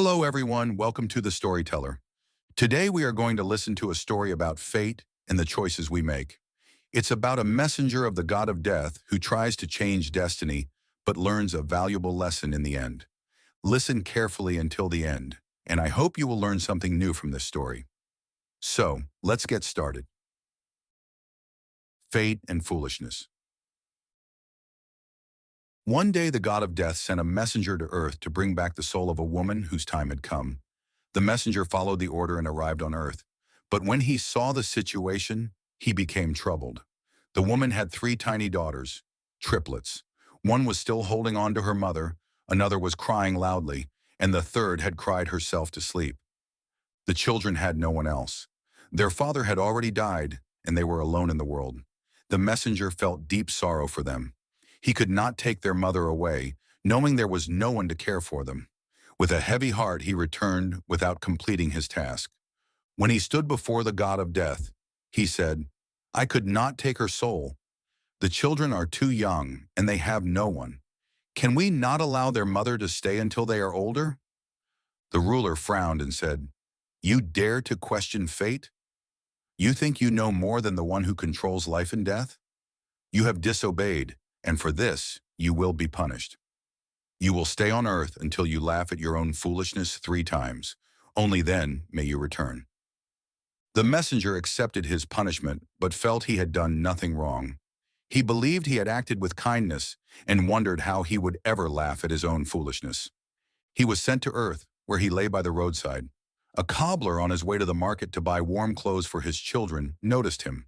Hello, everyone. Welcome to the Storyteller. Today, we are going to listen to a story about fate and the choices we make. It's about a messenger of the god of death who tries to change destiny, but learns a valuable lesson in the end. Listen carefully until the end, and I hope you will learn something new from this story. So, let's get started. Fate and Foolishness. One day, the god of death sent a messenger to Earth to bring back the soul of a woman whose time had come. The messenger followed the order and arrived on Earth. But when he saw the situation, he became troubled. The woman had three tiny daughters, triplets. One was still holding on to her mother, another was crying loudly, and the third had cried herself to sleep. The children had no one else. Their father had already died, and they were alone in the world. The messenger felt deep sorrow for them. He could not take their mother away, knowing there was no one to care for them. With a heavy heart, he returned without completing his task. When he stood before the god of death, he said, "I could not take her soul. The children are too young, and they have no one. Can we not allow their mother to stay until they are older?" The ruler frowned and said, "You dare to question fate? You think you know more than the one who controls life and death? You have disobeyed, and for this you will be punished. You will stay on earth until you laugh at your own foolishness 3 times. Only then may you return." The messenger accepted his punishment, but felt he had done nothing wrong. He believed he had acted with kindness and wondered how he would ever laugh at his own foolishness. He was sent to Earth, where he lay by the roadside. A cobbler on his way to the market to buy warm clothes for his children noticed him.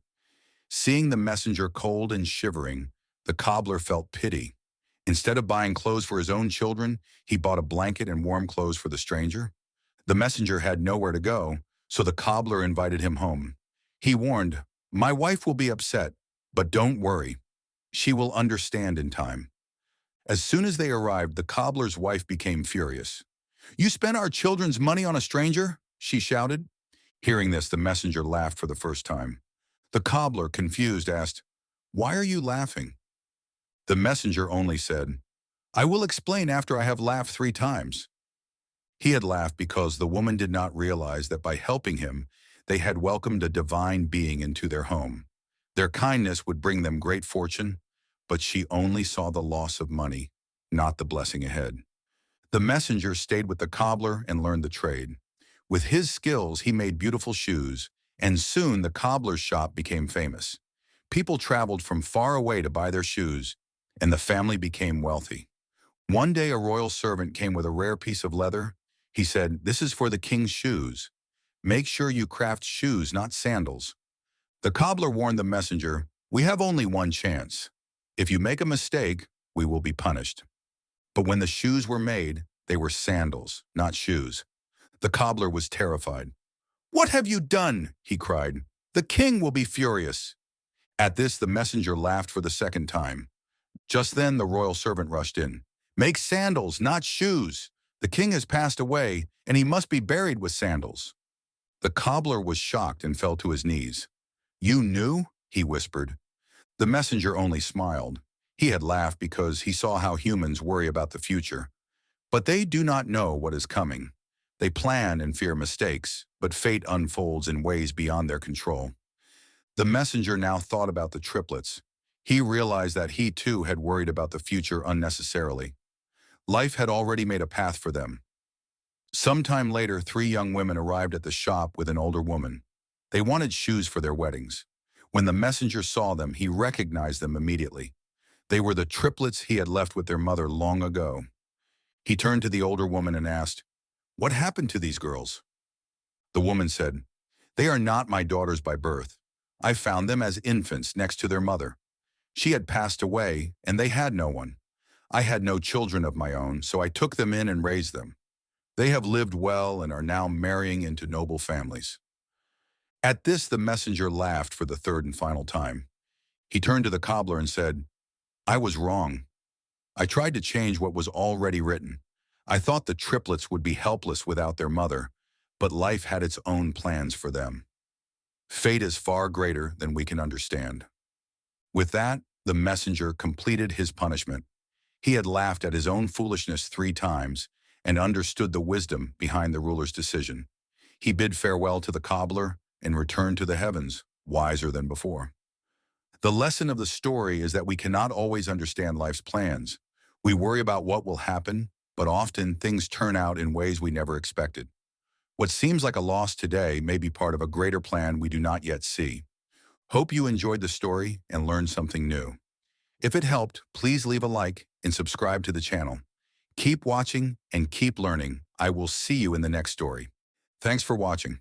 Seeing the messenger cold and shivering, the cobbler felt pity. Instead of buying clothes for his own children, he bought a blanket and warm clothes for the stranger. The messenger had nowhere to go, so the cobbler invited him home. He warned, "My wife will be upset, but don't worry. She will understand in time." As soon as they arrived, the cobbler's wife became furious. "You spent our children's money on a stranger?" she shouted. Hearing this, the messenger laughed for the first time. The cobbler, confused, asked, "Why are you laughing?" The messenger only said, "I will explain after I have laughed 3 times." He had laughed because the woman did not realize that by helping him, they had welcomed a divine being into their home. Their kindness would bring them great fortune, but she only saw the loss of money, not the blessing ahead. The messenger stayed with the cobbler and learned the trade. With his skills, he made beautiful shoes, and soon the cobbler's shop became famous. People traveled from far away to buy their shoes, and the family became wealthy. One day, a royal servant came with a rare piece of leather. He said, "This is for the king's shoes. Make sure you craft shoes, not sandals." The cobbler warned the messenger, "We have only one chance. If you make a mistake, we will be punished." But when the shoes were made, they were sandals, not shoes. The cobbler was terrified. "What have you done?" he cried. "The king will be furious." At this, the messenger laughed for the second time. Just then, the royal servant rushed in. "Make sandals, not shoes. The king has passed away, and he must be buried with sandals." The cobbler was shocked and fell to his knees. "You knew?" he whispered. The messenger only smiled. He had laughed because he saw how humans worry about the future. But they do not know what is coming. They plan and fear mistakes, but fate unfolds in ways beyond their control. The messenger now thought about the triplets. He realized that he too had worried about the future unnecessarily. Life had already made a path for them. Sometime later, 3 young women arrived at the shop with an older woman. They wanted shoes for their weddings. When the messenger saw them, he recognized them immediately. They were the triplets he had left with their mother long ago. He turned to the older woman and asked, "What happened to these girls?" The woman said, "They are not my daughters by birth. I found them as infants next to their mother. She had passed away, and they had no one. I had no children of my own, so I took them in and raised them. They have lived well and are now marrying into noble families." At this, the messenger laughed for the third and final time. He turned to the cobbler and said, "I was wrong. I tried to change what was already written. I thought the triplets would be helpless without their mother, but life had its own plans for them. Fate is far greater than we can understand." With that, the messenger completed his punishment. He had laughed at his own foolishness 3 times, and understood the wisdom behind the ruler's decision. He bid farewell to the cobbler and returned to the heavens, wiser than before. The lesson of the story is that we cannot always understand life's plans. We worry about what will happen, but often things turn out in ways we never expected. What seems like a loss today may be part of a greater plan we do not yet see. Hope you enjoyed the story and learned something new. If it helped, please leave a like and subscribe to the channel. Keep watching and keep learning. I will see you in the next story. Thanks for watching.